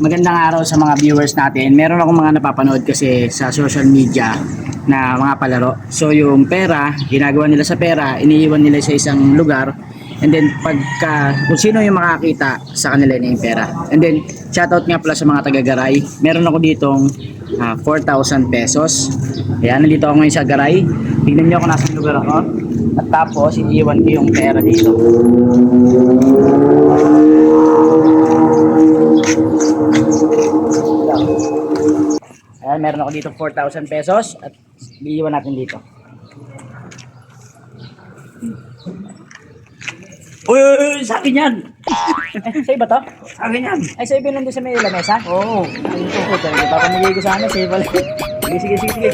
Magandang araw sa mga viewers natin. Meron akong mga napapanood kasi sa social media na mga palaro. So yung pera, ginagawa nila sa pera, iniiwan nila sa isang lugar. And then kung sino yung makakita sa kanila na yung pera. And then shoutout nga pala sa mga taga-Garay. Meron ako ditong 4,000 pesos. Ayan, nandito ako ngayon sa Garay. Tingnan nyo kung nasa lugar ako. At tapos iniiwan ko yung pera dito. Ayan, meron ako dito 4,000 pesos at iiwan natin dito. Uy, sa akin yan! Sa'yo ba to? Sa akin yan! Ay, sa'yo ba nandun sa may lamesa? Oo. Papamigay ko sana, sa'yo pala. Sige.